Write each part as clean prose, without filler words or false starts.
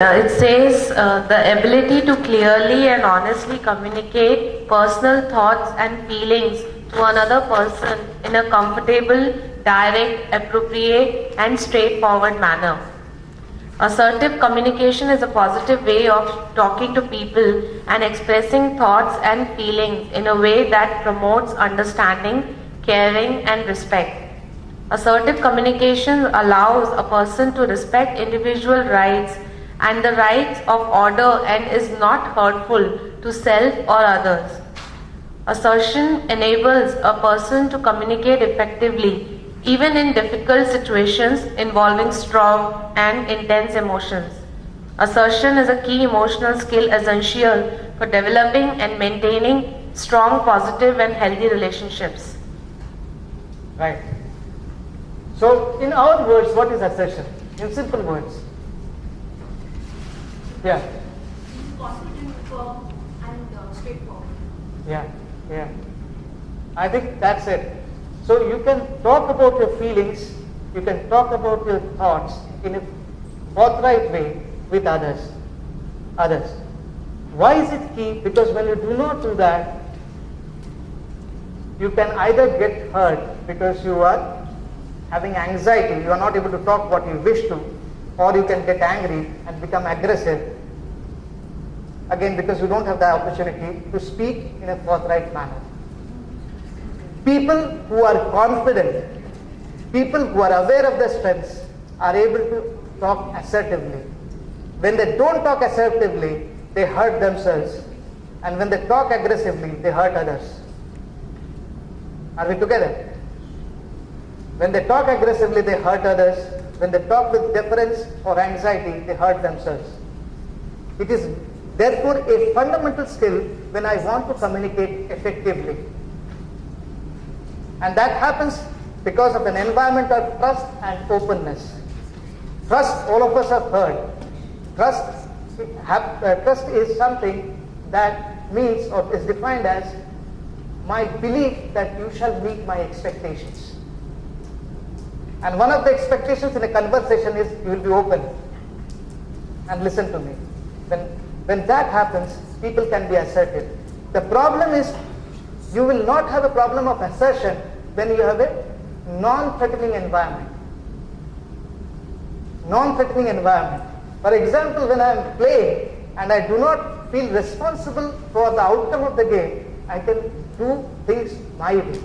It says the ability to clearly and honestly communicate personal thoughts and feelings to another person in a comfortable, direct, appropriate, and straightforward manner. Assertive communication is a positive way of talking to people and expressing thoughts and feelings in a way that promotes understanding, caring, and respect. Assertive communication allows a person to respect individual rights and the rights of order and is not hurtful to self or others. Assertion enables a person to communicate effectively even in difficult situations involving strong and intense emotions. Assertion is a key emotional skill essential for developing and maintaining strong, positive, and healthy relationships. Right. So, in our words, what is assertion? In simple words. Yeah. Confident, firm, and straightforward. Yeah. I think that's it. So you can talk about your feelings, you can talk about your thoughts in a forthright way with others. Why is it key? Because when you do not do that, you can either get hurt because you are having anxiety, you are not able to talk what you wish to, or you can get angry and become aggressive, again because you don't have the opportunity to speak in a forthright manner. People who are confident, people who are aware of their strengths are able to talk assertively. When they don't talk assertively, they hurt themselves, and when they talk aggressively, they hurt others. Are we together? When they talk aggressively, they hurt others. When they talk with deference or anxiety, they hurt themselves. It is therefore a fundamental skill when I want to communicate effectively. And that happens because of an environment of trust and openness. Trust, all of us have heard. Trust is something that means or is defined as my belief that you shall meet my expectations. And one of the expectations in a conversation is you will be open and listen to me. When that happens, people can be assertive. The problem is you will not have a problem of assertion when you have a non-threatening environment. Non-threatening environment. For example, when I am playing and I do not feel responsible for the outcome of the game, I can do things my way.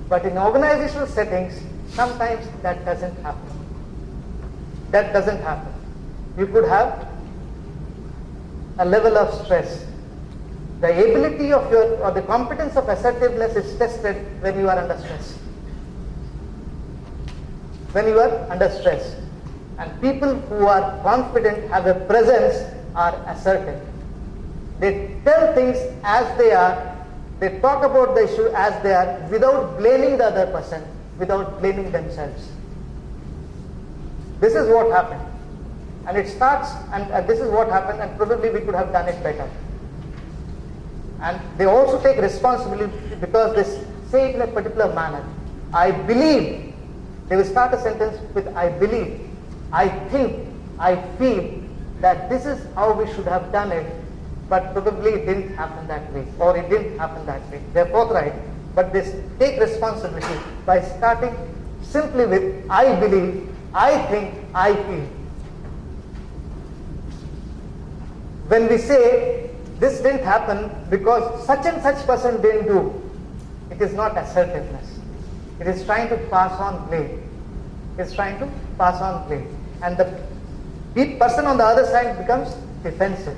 But in organizational settings, sometimes that doesn't happen. You could have a level of stress. The ability of or the competence of assertiveness is tested when you are under stress. And people who are confident, have a presence, are assertive. They tell things as they are, they talk about the issue as they are without blaming the other person, without blaming themselves. This is what happened. And it starts, and this is what happened, and probably we could have done it better. And they also take responsibility because they say it in a particular manner. I believe. They will start a sentence with I believe, I think, I feel that this is how we should have done it, but probably it didn't happen that way, or it didn't happen that way. They're forthright, but they take responsibility by starting simply with I believe, I think, I feel. When we say this didn't happen because such and such person didn't do, it is not assertiveness. It is trying to pass on blame. And the person on the other side becomes defensive.